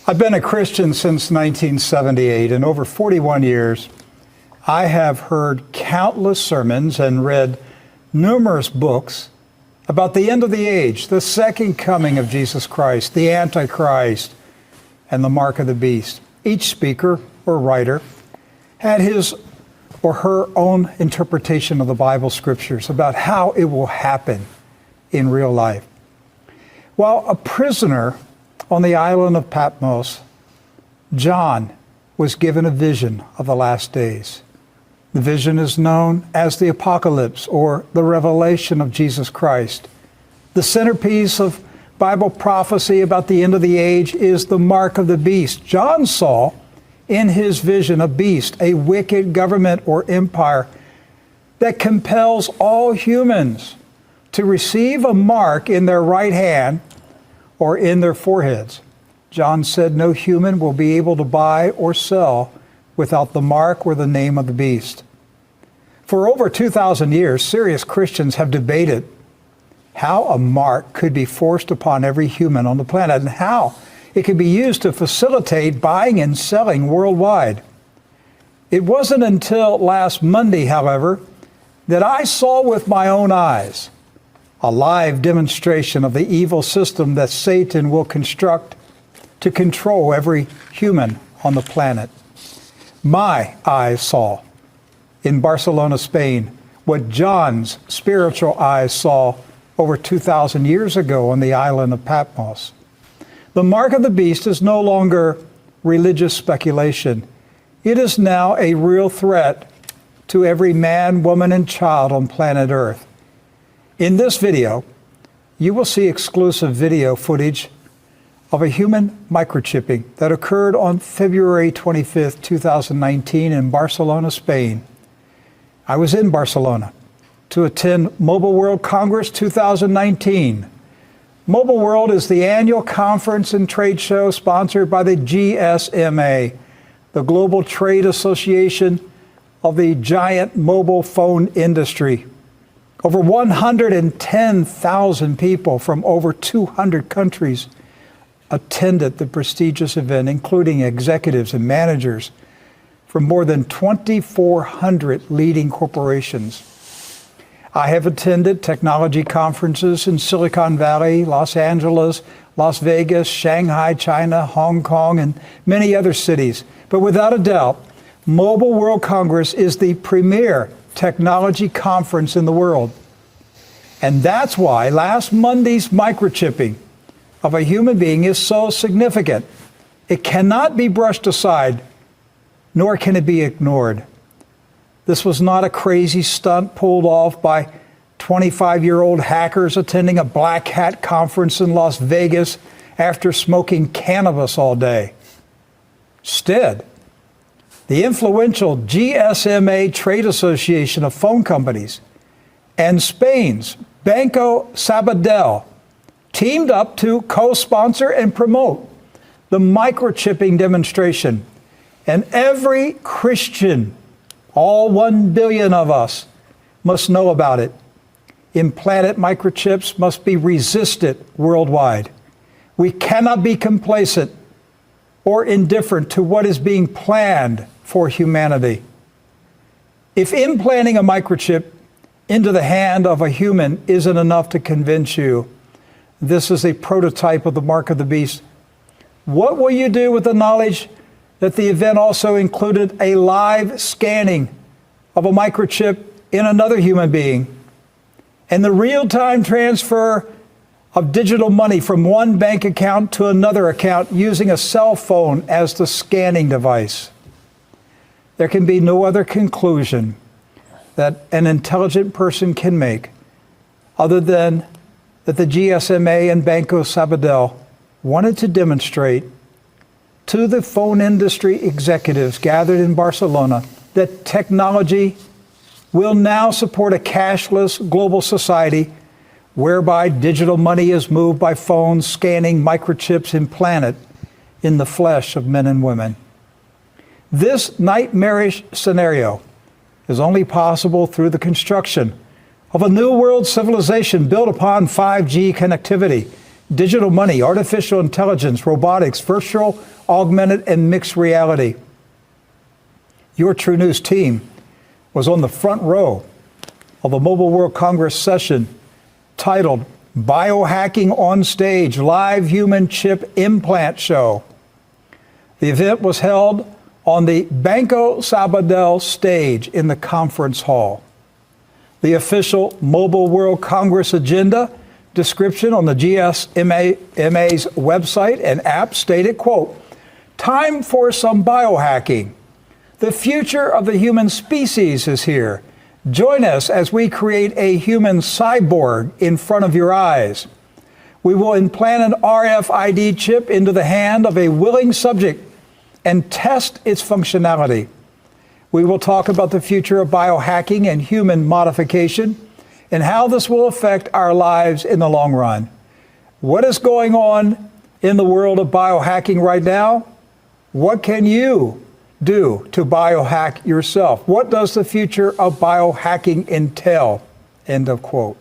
I've been a Christian since 1978, and over 41 years, I have heard countless sermons and read numerous books about the end of the age, the second coming of Jesus Christ, the Antichrist, and the mark of the beast. Each speaker or writer had his or her own interpretation of the Bible scriptures about how it will happen in real life. While a prisoner on the island of Patmos, John was given a vision of the last days. The vision is known as the Apocalypse, or the revelation of Jesus Christ. The centerpiece of Bible prophecy about the end of the age is the mark of the beast. John saw in his vision a beast, a wicked government or empire that compels all humans to receive a mark in their right hand or in their foreheads. John said no human will be able to buy or sell without the mark or the name of the beast. For over 2,000 years, serious Christians have debated how a mark could be forced upon every human on the planet and how it could be used to facilitate buying and selling worldwide. It wasn't until last Monday, however, that I saw with my own eyes a live demonstration of the evil system that Satan will construct to control every human on the planet. My eyes saw in Barcelona, Spain, what John's spiritual eyes saw over 2,000 years ago on the island of Patmos. The mark of the beast is no longer religious speculation. It is now a real threat to every man, woman, and child on planet Earth. In this video, you will see exclusive video footage of a human microchipping that occurred on February 25th, 2019 in Barcelona, Spain. I was in Barcelona to attend Motb World Congress 2019. Motb World is the annual conference and trade show sponsored by the GSMA, the Global Trade Association of the giant mobile phone industry. Over 110,000 people from over 200 countries attended the prestigious event, including executives and managers from more than 2,400 leading corporations. I have attended technology conferences in Silicon Valley, Los Angeles, Las Vegas, Shanghai, China, Hong Kong, and many other cities. But without a doubt, Motb World Congress is the premier technology conference in the world. And that's why last Monday's microchipping of a human being is so significant. It cannot be brushed aside, nor can it be ignored. This was not a crazy stunt pulled off by 25-year-old hackers attending a black hat conference in Las Vegas after smoking cannabis all day. Instead, the influential GSMA Trade Association of Phone Companies and Spain's Banco Sabadell teamed up to co-sponsor and promote the microchipping demonstration. And every Christian, all 1 billion of us, must know about it. Implanted microchips must be resisted worldwide. We cannot be complacent or indifferent to what is being planned for humanity. If implanting a microchip into the hand of a human isn't enough to convince you this is a prototype of the mark of the beast, what will you do with the knowledge that the event also included a live scanning of a microchip in another human being and the real-time transfer of digital money from one bank account to another account using a cell phone as the scanning device? There can be no other conclusion that an intelligent person can make other than that the GSMA and Banco Sabadell wanted to demonstrate to the phone industry executives gathered in Barcelona that technology will now support a cashless global society whereby digital money is moved by phones scanning microchips implanted in the flesh of men and women. This nightmarish scenario is only possible through the construction of a new world civilization built upon 5G connectivity, digital money, artificial intelligence, robotics, virtual, augmented, and mixed reality. Your True News team was on the front row of a Mobile World Congress session titled Biohacking on Stage, Live Human Chip Implant Show. The event was held on the Banco Sabadell stage in the conference hall. The official Mobile World Congress agenda description on the GSMA's website and app stated, quote, "Time for some biohacking. The future of the human species is here. Join us as we create a human cyborg in front of your eyes. We will implant an RFID chip into the hand of a willing subject and test its functionality. We will talk about the future of biohacking and human modification and how this will affect our lives in the long run. What is going on in the world of biohacking right now? What can you do to biohack yourself? What does the future of biohacking entail?" End of quote.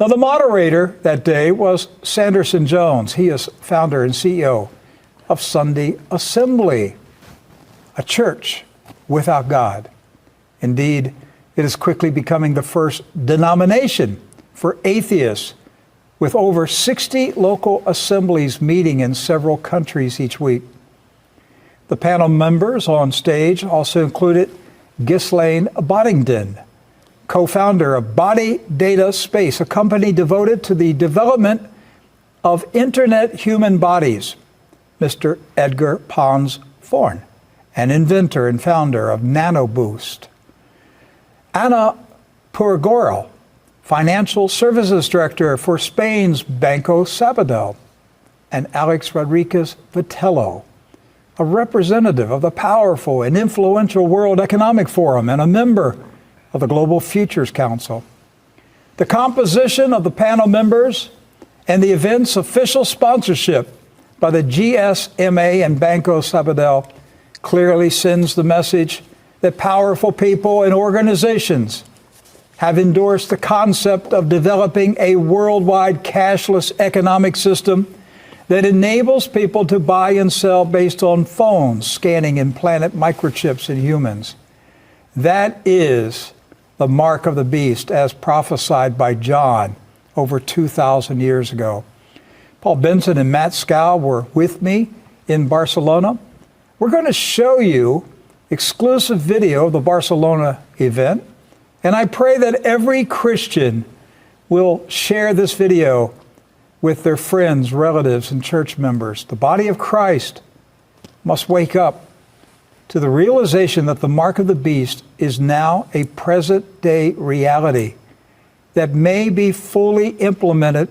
Now, the moderator that day was Sanderson Jones. He is founder and CEO of Sunday Assembly, a church without God. Indeed, it is quickly becoming the first denomination for atheists, with over 60 local assemblies meeting in several countries each week. The panel members on stage also included Ghislaine Boddington, co-founder of Body Data Space, a company devoted to the development of internet human bodies. Mr. Edgar Pons Thorne, an inventor and founder of NanoBoost. Ana Purgoro, financial services director for Spain's Banco Sabadell. And Alex Rodriguez Vitello, a representative of the powerful and influential World Economic Forum and a member of the Global Futures Council. The composition of the panel members and the event's official sponsorship by the GSMA and Banco Sabadell clearly sends the message that powerful people and organizations have endorsed the concept of developing a worldwide cashless economic system that enables people to buy and sell based on phones scanning implanted microchips in humans. That is the mark of the beast as prophesied by John over 2,000 years ago. Paul Benson and Matt Scow were with me in Barcelona. We're going to show you exclusive video of the Barcelona event, and I pray that every Christian will share this video with their friends, relatives, and church members. The body of Christ must wake up to the realization that the mark of the beast is now a present-day reality that may be fully implemented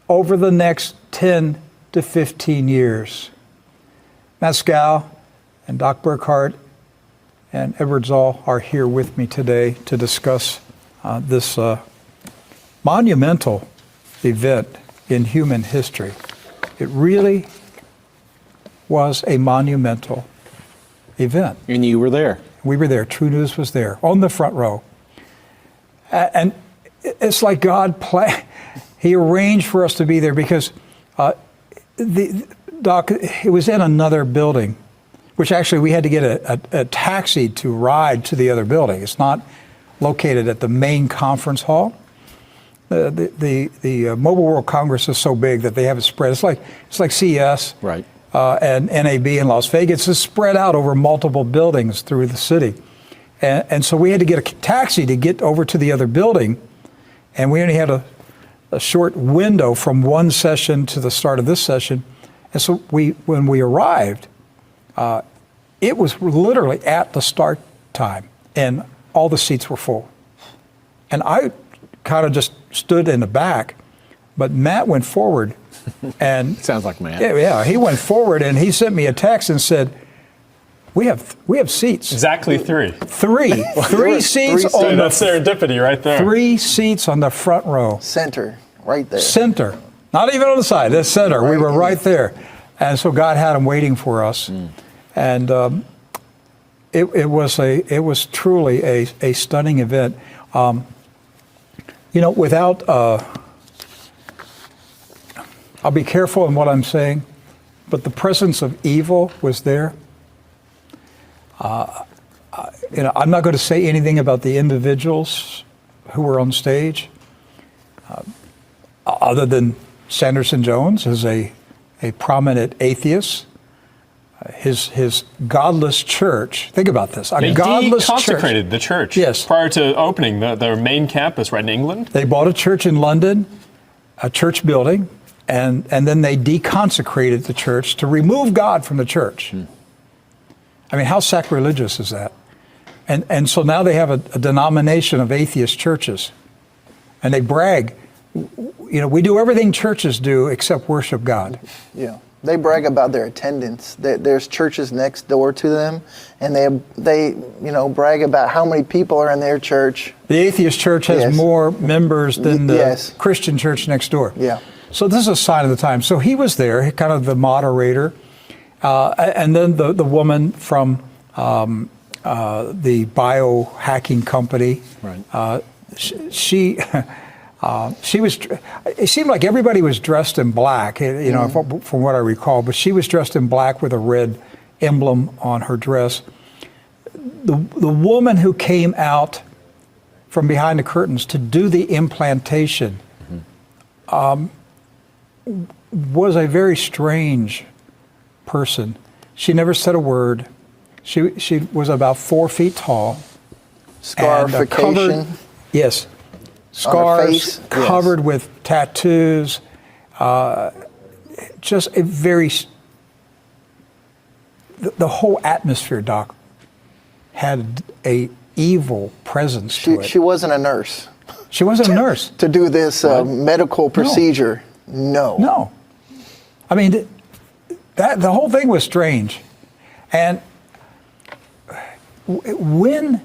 over the next 10 to 15 years. Matt Scow and Doc Burkhart and Edward Zoll are here with me today to discuss this monumental event in human history. It really was a monumental event. And you were there. We were there. True News was there on the front row. And it's like God He arranged for us to be there because it was in another building, which actually we had to get a taxi to ride to the other building. It's not located at the main conference hall. The Mobile World Congress is so big that they have it spread. It's like CES, right, and NAB in Las Vegas. It's spread out over multiple buildings through the city, and so we had to get a taxi to get over to the other building, and we only had a short window from one session to the start of this session, and so when we arrived, it was literally at the start time, and all the seats were full, and I kind of just stood in the back, but Matt went forward, and sounds like Matt. Yeah, he went forward and he sent me a text and said, "We have seats." Exactly three. Three seats on that's serendipity right there. 3 seats on the front row. Center, right there. Center, not even on the side. The center. We were right there, and so God had them waiting for us, and it was truly a stunning event. I'll be careful in what I'm saying, but the presence of evil was there. I'm not going to say anything about the individuals who were on stage, other than Sanderson Jones as a prominent atheist. His godless church. Think about this. They godless deconsecrated the church. Yes. Prior to opening their main campus right in England. They bought a church in London, a church building, and then they deconsecrated the church to remove God from the church. I mean, how sacrilegious is that? And so now they have a denomination of atheist churches, and they brag. We do everything churches do except worship God. Yeah. They brag about their attendance. There's churches next door to them, and they brag about how many people are in their church. The atheist church has more members than the Christian church next door. Yeah. So this is a sign of the time. So he was there, kind of the moderator, and then the woman from the biohacking company. Right. She was. It seemed like everybody was dressed in black, from what I recall. But she was dressed in black with a red emblem on her dress. The woman who came out from behind the curtains to do the implantation was a very strange person. She never said a word. She was about 4 feet tall. Scarification. Yes. Scars, covered with tattoos, just a very, the whole atmosphere, Doc, had a evil presence to it. She wasn't a nurse. She wasn't a nurse. To do this medical procedure, no. No. I mean, the whole thing was strange. And when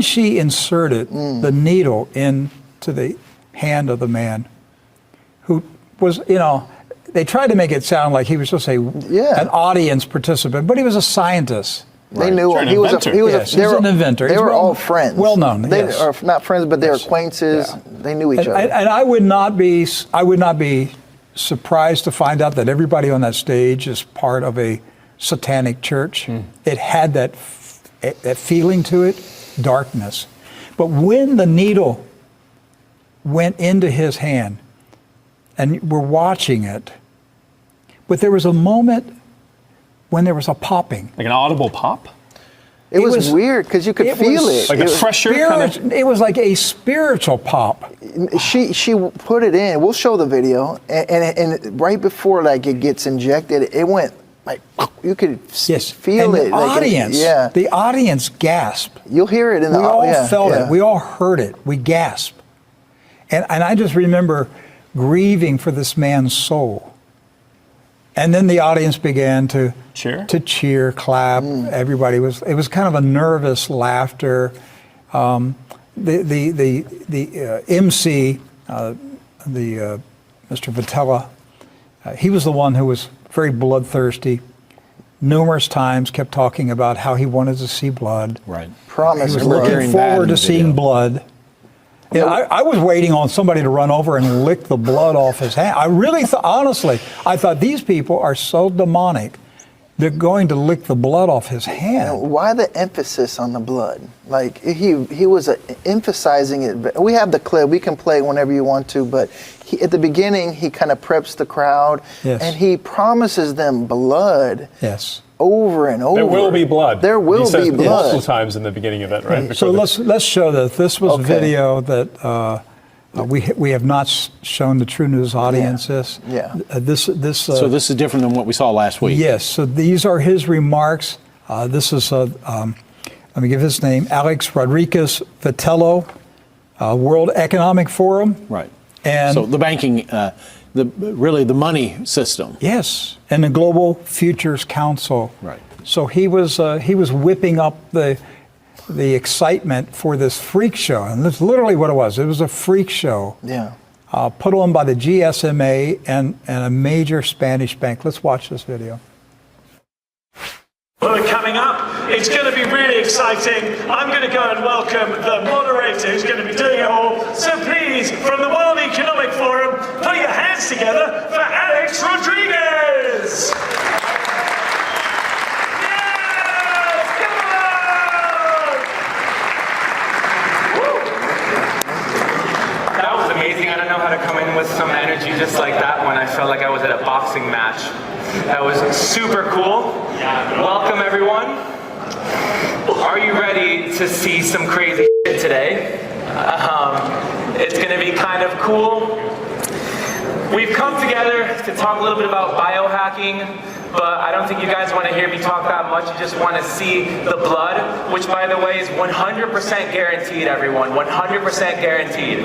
she inserted the needle into the hand of the man, who was, they tried to make it sound like he was just an audience participant, but he was a scientist. They knew him. He was an inventor. They were all friends. Well known. They are not friends, but they were acquaintances. Yeah. They knew each other. And I would not be surprised to find out that everybody on that stage is part of a satanic church. It had that feeling to it. Darkness. But when the needle went into his hand, and we're watching it, but there was a moment when there was a popping. Like an audible pop? It was weird because you could feel it. Like a pressure kind of? It was like a spiritual pop. She put it in. We'll show the video. And right before it gets injected, it went like, you could feel it. The audience gasped. You'll hear it in the audience. We all felt it. We all heard it. We gasped. And I just remember grieving for this man's soul. And then the audience began to cheer, clap. Everybody it was kind of a nervous laughter. The MC, Mr. Vitella, he was the one who was very bloodthirsty. Numerous times kept talking about how he wanted to see blood. Right. Promise. He was looking forward to seeing blood. I was waiting on somebody to run over and lick the blood off his hand. I really thought, honestly, I thought these people are so demonic. They're going to lick the blood off his hand. Why the emphasis on the blood? Like he was emphasizing it. We have the clip. We can play it whenever you want to. But at the beginning, he kind of preps the crowd, and he promises them blood. Yes. Over and over. There will be blood. There will be blood. Multiple times in the beginning of it, right? So let's show that. This was a video that we have not shown the True News audiences. Yeah. So this is different than what we saw last week. Yes. So these are his remarks. This is let me give his name, Alex Rodriguez Vitello, World Economic Forum. Right. And so the banking. The money system. Yes, and the Global Futures Council. Right. So he was whipping up the excitement for this freak show, and that's literally what it was. It was a freak show. Yeah. Put on by the GSMA and a major Spanish bank. Let's watch this video. Well, coming up, it's going to be really exciting. I'm going to go and welcome the moderator who's going to be doing it all. So please, from the World Economic Forum, put your hands hands together for Alex Rodriguez. Yes, come on! That was amazing. I don't know how to come in with some energy just like that when I felt like I was at a boxing match. That was super cool. Welcome, everyone. Are you ready to see some crazy shit today? It's going to be kind of cool. We've come together to talk a little bit about biohacking, but I don't think you guys want to hear me talk that much. You just want to see the blood, which, by the way, is 100% guaranteed, everyone. 100% guaranteed.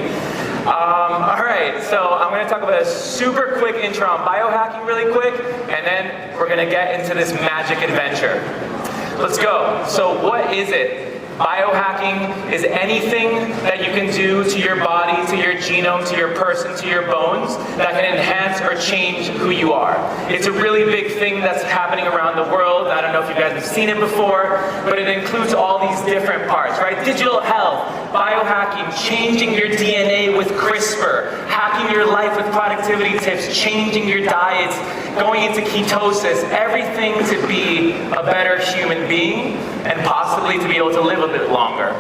All right, so I'm going to talk about a super quick intro on biohacking really quick, and then we're going to get into this magic adventure. Let's go. So what is it? Biohacking is anything that you can do to your body, to your genome, to your person, to your bones that can enhance or change who you are. It's a really big thing that's happening around the world. I don't know if you guys have seen it before, but it includes all these different parts, right? Digital health, biohacking, changing your DNA with CRISPR, hacking your life with productivity tips, changing your diets, going into ketosis, everything to be a better human being and possibly to be able to live a bit longer.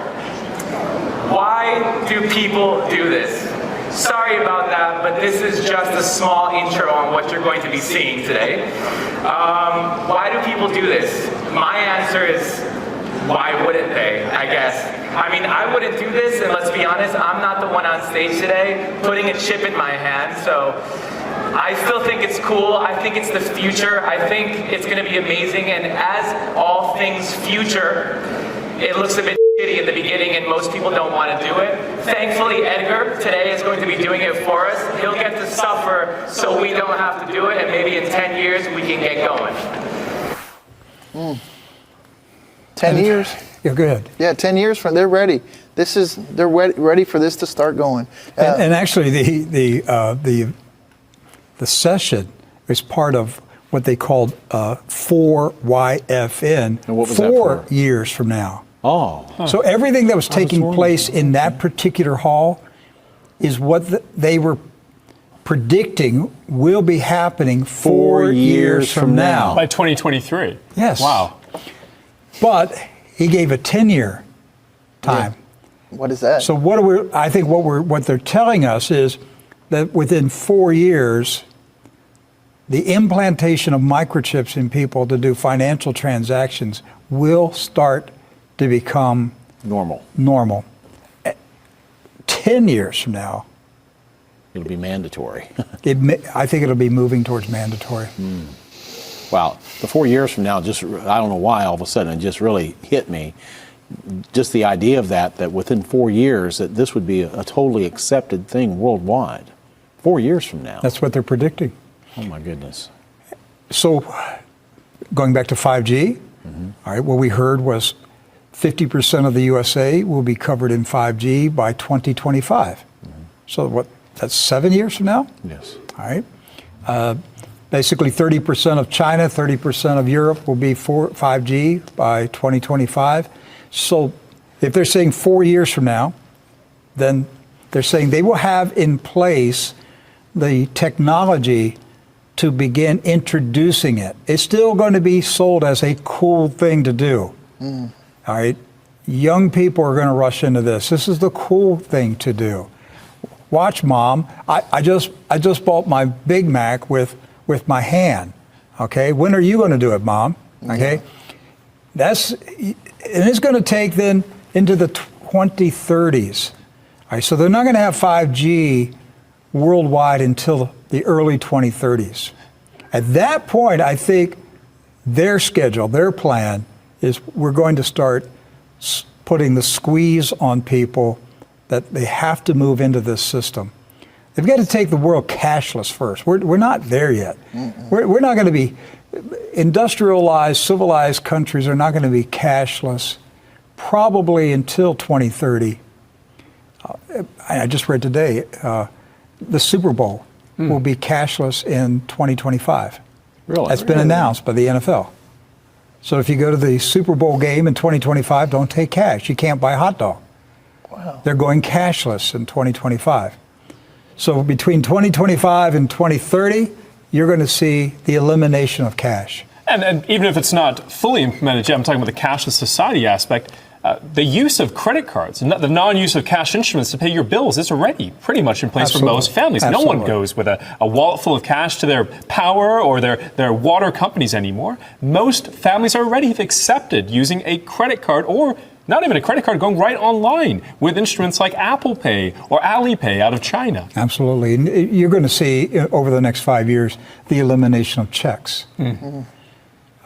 Why do people do this? Sorry about that, but this is just a small intro on what you're going to be seeing today. Why do people do this? My answer is, why wouldn't they, I guess? I mean, I wouldn't do this, and let's be honest, I'm not the one on stage today putting a chip in my hand, so I still think it's cool. I think it's the future. I think it's going to be amazing, and as all things future, it looks a bit shitty in the beginning, and most people don't want to do it. Thankfully, Edgar today is going to be doing it for us. He'll get to suffer so we don't have to do it, and maybe in 10 years we can get going. 10 years? Yeah, go ahead. Yeah, 10 years from they're ready. They're ready for this to start going. And actually, the session is part of what they called 4YFN. And what was that for? 4 years from now. Oh. So everything that was taking place in that particular hall is what they were predicting will be happening 4 years from now. By 2023. Yes. Wow. But he gave a 10-year time. Yeah. What is that? So I think what they're telling us is that within 4 years, the implantation of microchips in people to do financial transactions will start to become Normal. 10 years from now, It'll be mandatory. I think it'll be moving towards mandatory. Wow. The 4 years from now, just, I don't know why all of a sudden it just really hit me. Just the idea of that within 4 years, that this would be a totally accepted thing worldwide. 4 years from now. That's what they're predicting. Oh my goodness. So going back to 5G, all right, what we heard was 50% of the USA will be covered in 5G by 2025. So that's 7 years from now? Yes. All right. Basically 30% of China, 30% of Europe will be 5G by 2025. So if they're saying 4 years from now, then they're saying they will have in place the technology to begin introducing it. It's still going to be sold as a cool thing to do. All right. Young people are going to rush into this. This is the cool thing to do. Watch, Mom. I just bought my Big Mac with my hand. Okay. When are you going to do it, Mom? Okay. And it's going to take then into the 2030s. All right. So they're not going to have 5G worldwide until the early 2030s. At that point, I think their schedule, their plan is we're going to start putting the squeeze on people that they have to move into this system. They've got to take the world cashless first. We're not there yet. We're not going to be, industrialized, civilized countries are not going to be cashless probably until 2030. I just read today, the Super Bowl will be cashless in 2025. Really? That's been announced by the NFL. So if you go to the Super Bowl game in 2025, don't take cash. You can't buy a hot dog. Wow. They're going cashless in 2025. So between 2025 and 2030, you're going to see the elimination of cash. And even if it's not fully implemented yet, I'm talking about the cashless society aspect. The use of credit cards, the non-use of cash instruments to pay your bills is already pretty much in place for most families. Absolutely. No one goes with a wallet full of cash to their power or their water companies anymore. Most families already have accepted using a credit card, or not even a credit card, going right online with instruments like Apple Pay or Alipay out of China. Absolutely. And you're going to see over the next 5 years the elimination of checks. Mm-hmm.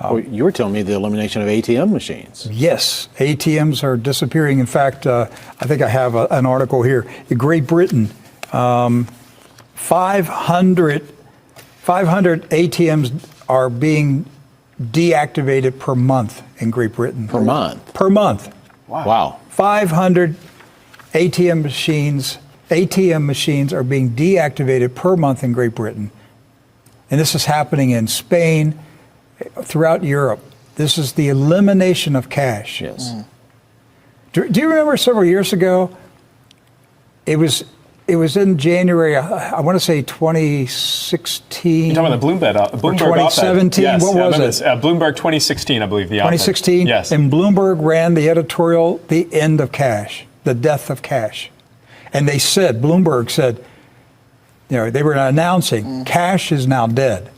Well, you were telling me the elimination of ATM machines. Yes, ATMs are disappearing. In fact, I think I have an article here. In Great Britain, 500 ATMs are being deactivated per month in Great Britain. Per month? Per month. Wow. 500 ATM machines are being deactivated per month in Great Britain. And this is happening in Spain, throughout Europe. This is the elimination of cash. Yes. Do you remember several years ago? It was in January. I want to say 2016. You're talking about the Bloomberg 2017. Yes, what was it? Bloomberg 2016, I believe. The 2016. Yes. And Bloomberg ran the editorial, "The End of Cash," the death of cash, and they said, Bloomberg said, they were announcing cash is now dead.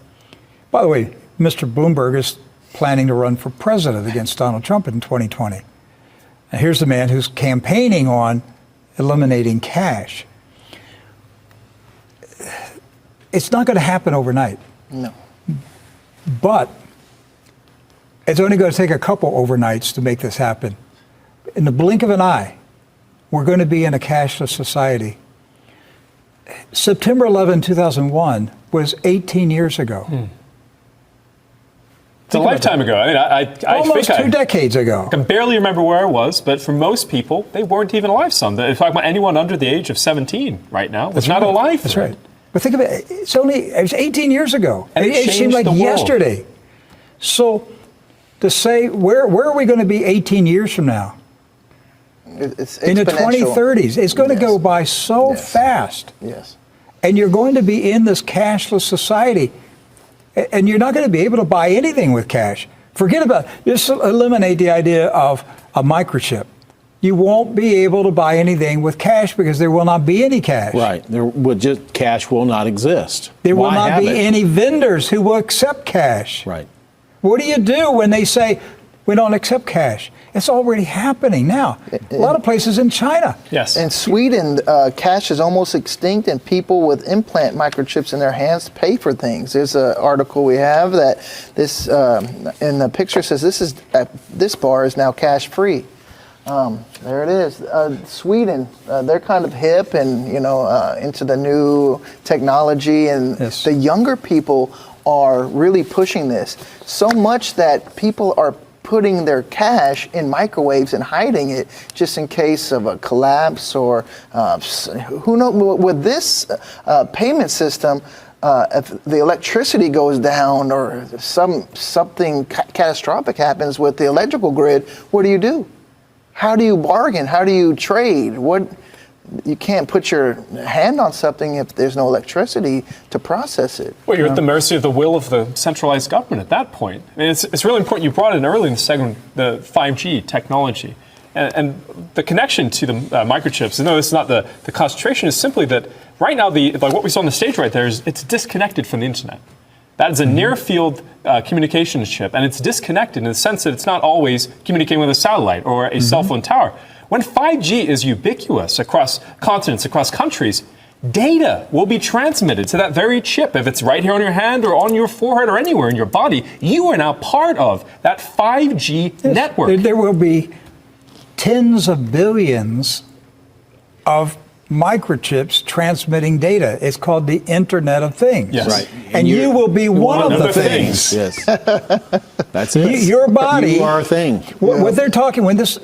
By the way, Mr. Bloomberg is planning to run for president against Donald Trump in 2020. And here's the man who's campaigning on eliminating cash. It's not going to happen overnight. No. But it's only going to take a couple overnights to make this happen. In the blink of an eye, we're going to be in a cashless society. September 11, 2001 was 18 years ago. It's a lifetime ago. I mean, I almost think 2 decades ago. I can barely remember where I was, but for most people, they weren't even alive. Some, if talking about anyone under the age of 17 right now, was not alive. That's right. But think of it. It was 18 years ago. And it seemed like yesterday. So to say where are we going to be 18 years from now? It's in the exponential. 2030s. It's going to go by so fast. Yes. And you're going to be in this cashless society. And you're not going to be able to buy anything with cash. Forget about just eliminate the idea of a microchip. You won't be able to buy anything with cash because there will not be any cash. Right. Cash will not exist. There will Why not have be it? any vendors who will accept cash. Right. What do you do when they say we don't accept cash? It's already happening now. A lot of places in China. Yes. In Sweden, cash is almost extinct, and people with implant microchips in their hands pay for things. There's an article we have that this, and the picture says this bar is now cash free. There it is. Sweden, they're kind of hip and into the new technology, and the younger people are really pushing this so much that people are putting their cash in microwaves and hiding it just in case of a collapse or who knows. With this payment system, if the electricity goes down or something catastrophic happens with the electrical grid, what do? How do you bargain? How do you trade? You can't put your hand on something if there's no electricity to process it. Well, you're at the mercy of the will of the centralized government at that point. I mean, it's really important. You brought in early in the segment the 5G technology. And the connection to the microchips, and no, this is not the concentration, is simply that right now, like what we saw on the stage right there, is it's disconnected from the internet. That is a near-field communications chip, and it's disconnected in the sense that it's not always communicating with a satellite or a cell phone tower. When 5G is ubiquitous across continents, across countries, data will be transmitted to that very chip. If it's right here on your hand or on your forehead or anywhere in your body, you are now part of that 5G network. There will be tens of billions of microchips transmitting data. It's called the Internet of Things. Yes. Right. And you will be one of the things. Yes. That's it. Your body. You are a thing. What they're talking, when this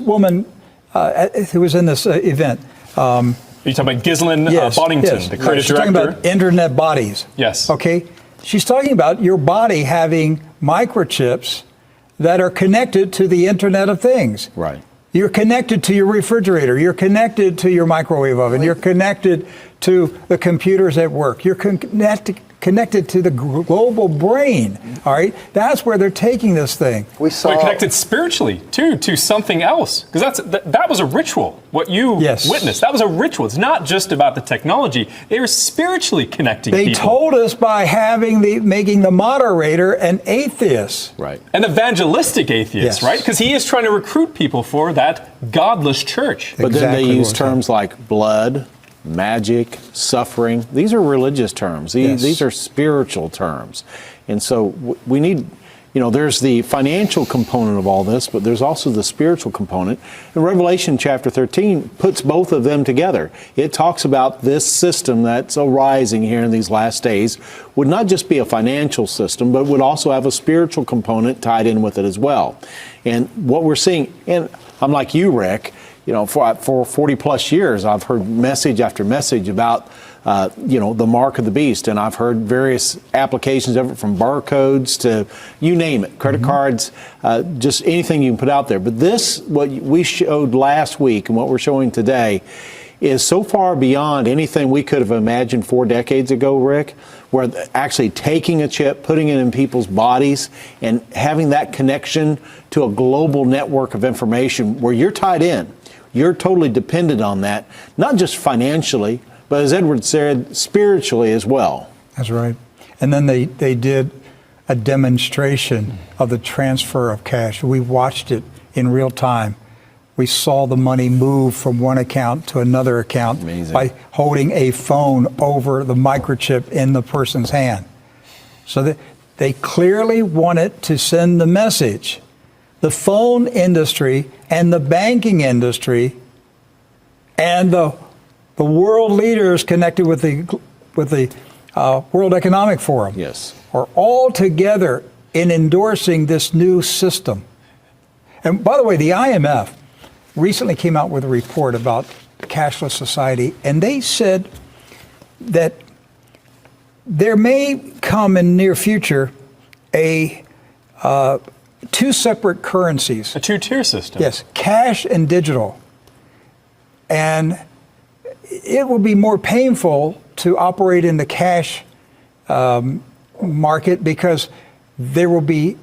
woman who was in this event. Are you talking about Ghislaine Boddington, the creative She's director? talking about internet bodies. Yes. Okay. She's talking about your body having microchips that are connected to the Internet of Things. Right. You're connected to your refrigerator. You're connected to your microwave oven. You're connected to the computers at work. You're connected to the global brain. All right, that's where they're taking this thing. We saw We're connected spiritually too to something else, because that was a ritual. What you witnessed, that was a ritual. It's not just about the technology. They were spiritually connecting They people. told us by making the moderator an atheist. Right. An evangelistic atheist, Yes. right? Because he is trying to recruit people for that godless church. But then they Exactly use what terms like blood, magic, suffering. These are religious terms. These are spiritual terms. And so we need, there's the financial component of all this, but there's also the spiritual component. And Revelation chapter 13 puts both of them together. It talks about this system that's arising here in these last days would not just be a financial system, but would also have a spiritual component tied in with it as well. And what we're seeing, and I'm like you, Rick, for 40 plus years, I've heard message after message about, the mark of the beast. And I've heard various applications of it, from barcodes to you name it, credit cards, just anything you can put out there. But what we showed last week and what we're showing today is so far beyond anything we could have imagined 4 decades ago, Rick, where actually taking a chip, putting it in people's bodies, and having that connection to a global network of information where you're tied in. You're totally dependent on that, not just financially, but as Edward said, spiritually as well. That's right. And then they did a demonstration of the transfer of cash. We watched it in real time. We saw the money move from one account to another account. Amazing. By holding a phone over the microchip in the person's hand. So they clearly wanted to send the message. The phone industry and the banking industry and the world leaders connected with the World Economic Forum are all together in endorsing this new system. And by the way, the IMF recently came out with a report about cashless society, and they said that there may come in the near future two separate currencies. A two-tier system. Yes, cash and digital. And it will be more painful to operate in the cash market because there will be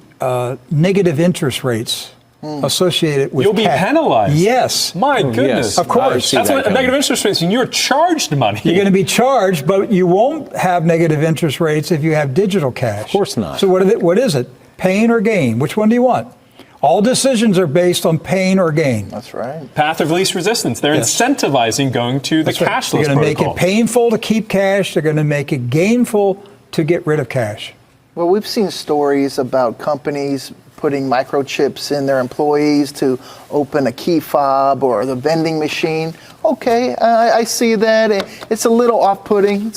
negative interest rates associated with You'll be penalized. Yes. My goodness. Yes. Of course. That's what negative interest rates, and you're charged money. You're going to be charged, but you won't have negative interest rates if you have digital cash. Of course not. So what is it? Pain or gain? Which one do you want? All decisions are based on pain or gain. That's right. Path of least resistance. They're incentivizing going to the cashless They're going to make protocol. it painful to keep cash. They're going to make it gainful to get rid of cash. Well, we've seen stories about companies putting microchips in their employees to open a key fob or the vending machine. Okay, I see that. It's a little off-putting.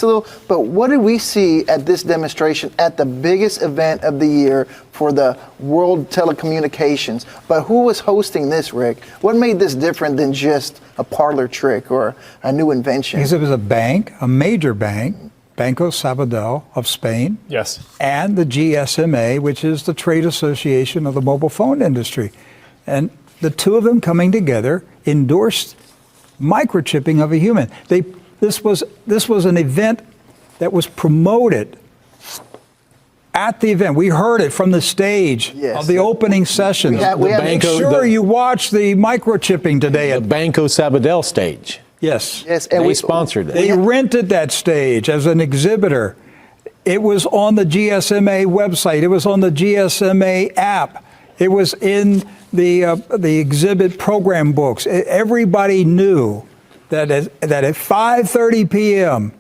But what did we see at this demonstration at the biggest event of the year for the World Telecommunications? But who was hosting this, Rick? What made this different than just a parlor trick or a new invention? Because it was a bank, a major bank, Banco Sabadell of Spain. Yes. And the GSMA, which is the trade association of the mobile phone industry. And the two of them coming together endorsed microchipping of a human. This was an event that was promoted at the event. We heard it from the stage of the opening sessions. Make sure you watch the microchipping today The at Banco Sabadell stage. Yes. Yes, and They sponsored it. They rented that stage as an exhibitor. It was on the GSMA website. It was on the GSMA app. It was in the exhibit program books. Everybody knew that at 5:30 p.m.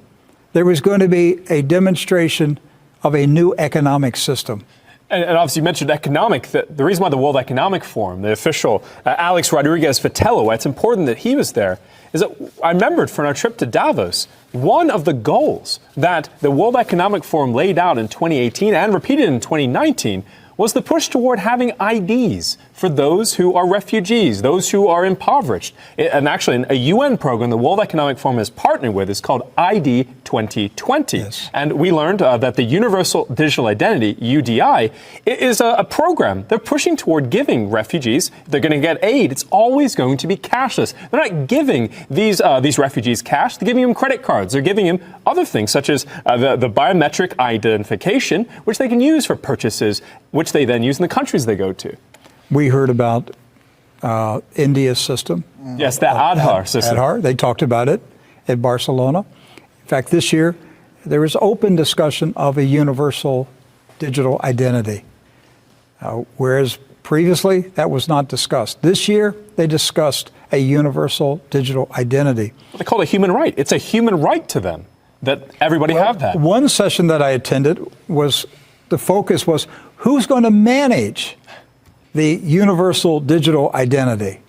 there was going to be a demonstration of a new economic system. And obviously you mentioned the reason why the World Economic Forum, the official Alex Rodriguez Vitello, why it's important that he was there, is that I remembered from our trip to Davos, one of the goals that the World Economic Forum laid out in 2018 and repeated in 2019 was the push toward having IDs for those who are refugees, those who are impoverished. And actually, a UN program the World Economic Forum has partnered with is called ID 2020. Yes. And we learned that the Universal Digital Identity, UDI, is a program they're pushing toward giving refugees. If they're going to get aid, it's always going to be cashless. They're not giving these refugees cash. They're giving them credit cards. They're giving them other things, such as the biometric identification, which they can use for purchases, which they then use in the countries they go to. We heard about India's system. Yes, the Aadhaar system. Aadhaar, they talked about it at Barcelona. In fact, this year, there was open discussion of a universal digital identity, whereas previously that was not discussed. This year, they discussed a universal digital identity. They call it a human right. It's a human right to them that everybody have that. One session that I attended the focus was who's going to manage the universal digital identity?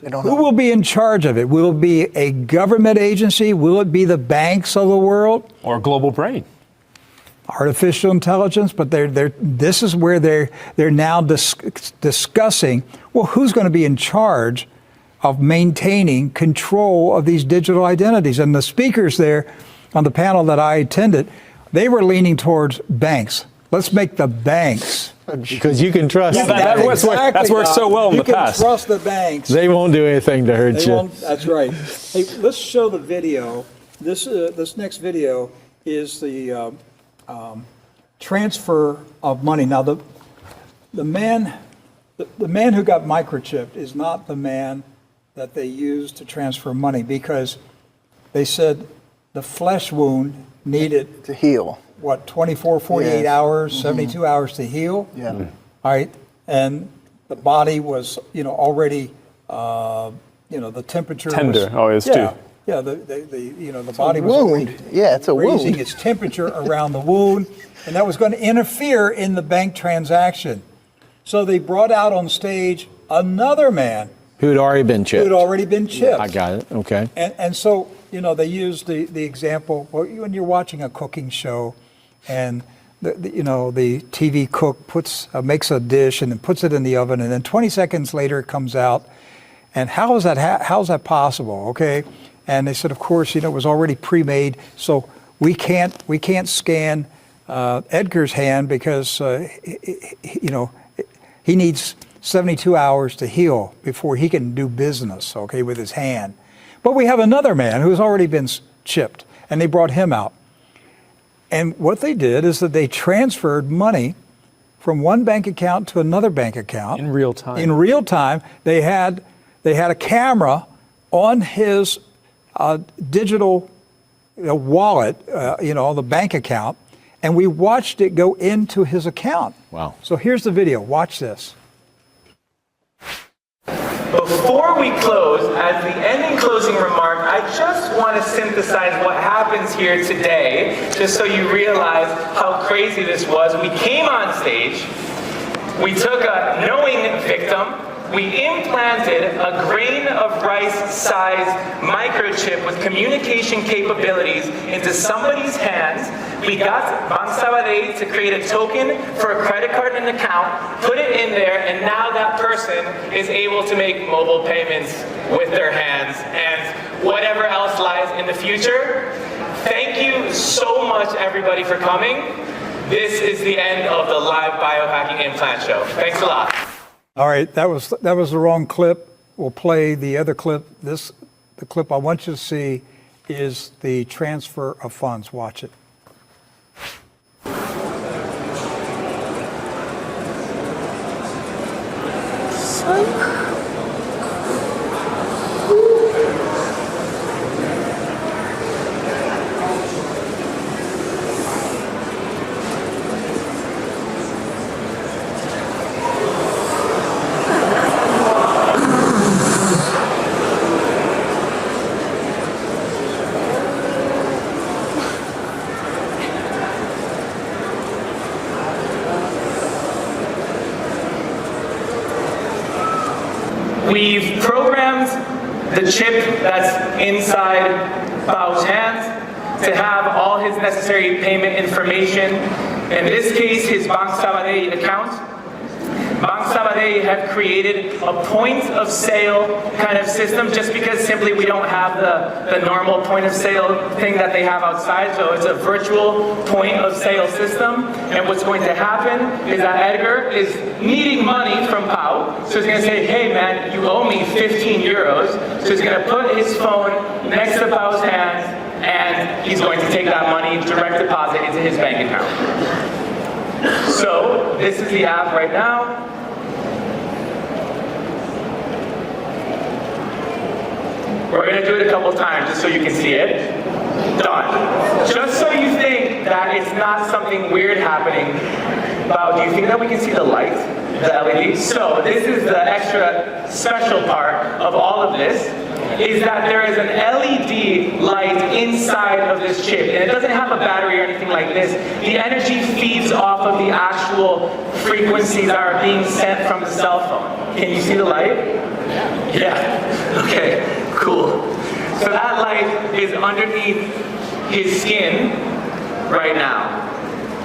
They don't Who know. will be in charge of it? Will it be a government agency? Will it be the banks of the world? Or a global brain. Artificial intelligence, but this is where they're now discussing, well, who's going to be in charge of maintaining control of these digital identities? And the speakers there on the panel that I attended, they were leaning towards banks. Let's make the banks. Because you can trust them. That's worked so well in the past. You can trust the banks. They won't do anything to hurt They you. won't- That's right. Hey, let's show the video. This next video is the transfer of money. Now, the man who got microchipped is not the man that they used to transfer money, because they said the flesh wound needed, To heal. 24, 48 Yes. hours, 72 hours to heal. Yeah. All right, and the body was, already, the temperature Tender. was, Oh, it's yeah, too. yeah. The body was wound. already Yeah, it's a raising wound. its temperature around the wound, and that was going to interfere in the bank transaction. So they brought out on stage another man Who had already been who chipped. had already been chipped. I got it. Okay. And so, they used the example, well, when you're watching a cooking show and the TV cook makes a dish and then puts it in the oven, and then 20 seconds later it comes out. And how is that possible? Okay. And they said, of course, it was already pre-made, so we can't scan Edgar's hand because he needs 72 hours to heal before he can do business, okay, with his hand. But we have another man who's already been chipped, and they brought him out. And what they did is that they transferred money from one bank account to another bank account. In real time. In real time. They had a camera on his digital wallet, the bank account, and we watched it go into his account. Wow. So here's the video. Watch this. Before we close, as the ending closing remark, I just want to synthesize what happens here today, just so you realize how crazy this was. We came on stage, we took a knowing victim, we implanted a grain of rice-sized microchip with communication capabilities into somebody's hands. We got Bank Sabadell to create a token for a credit card and an account, put it in there, and now that person is able to make mobile payments with their hands and whatever else lies in the future. Thank you so much, everybody, for coming. This is the end of the live biohacking implant show. Thanks a lot. All right, that was the wrong clip. We'll play the other clip. The clip I want you to see is the transfer of funds. Watch it. We've programmed the chip that's inside Bao's hands to have all his necessary payment information. In this case, his Bank Sabadell account. Bank Sabadell have created a point of sale kind of system just because simply we don't have the normal point of sale thing that they have outside. So it's a virtual point of sale system. And what's going to happen is that Edgar is needing money from Pau. So he's going to say, hey man, you owe me 15 euros. So he's going to put his phone next to Pau's hand and he's going to take that money, direct deposit into his bank account. So this is the app right now. We're going to do it a couple times just so you can see it. Done. Just so you think that it's not something weird happening. Wow, do you think that we can see the light? The LED? So this is the extra special part of all of this, is that there is an LED light inside of this chip, and it doesn't have a battery or anything like this. The energy feeds off of the actual frequencies that are being sent from the cell phone. Can you see the light? Yeah. Okay, cool. So that light is underneath his skin right now.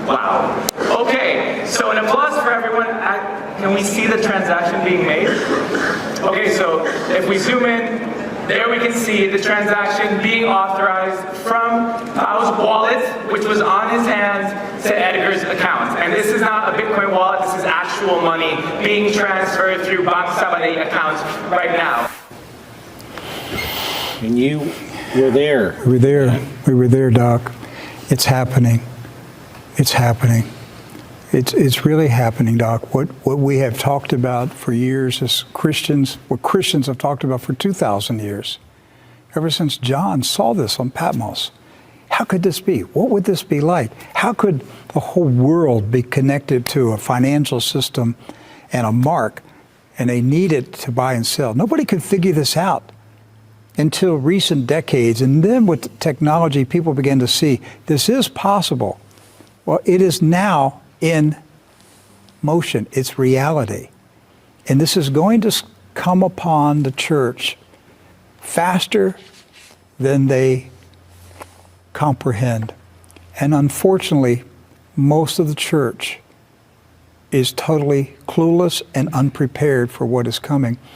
Wow. Okay, so an applause for everyone. Can we see the transaction being made? Okay, so if we zoom in, there we can see the transaction being authorized from Pau's wallet, which was on his hands, to Edgar's account. And this is not a Bitcoin wallet, this is actual money being transferred through Bank Sabadell accounts right now. And you were there. We were there. We were there, Doc. It's happening. It's happening. It's really happening, Doc. What we have talked about for years as Christians, what Christians have talked about for 2,000 years, ever since John saw this on Patmos. How could this be? What would this be like? How could the whole world be connected to a financial system and a mark, and they need it to buy and sell? Nobody could figure this out until recent decades. And then with technology, people began to see this is possible. Well, it is now in motion. It's reality. And this is going to come upon the church faster than they comprehend. And unfortunately, most of the church is totally clueless and unprepared for what is coming.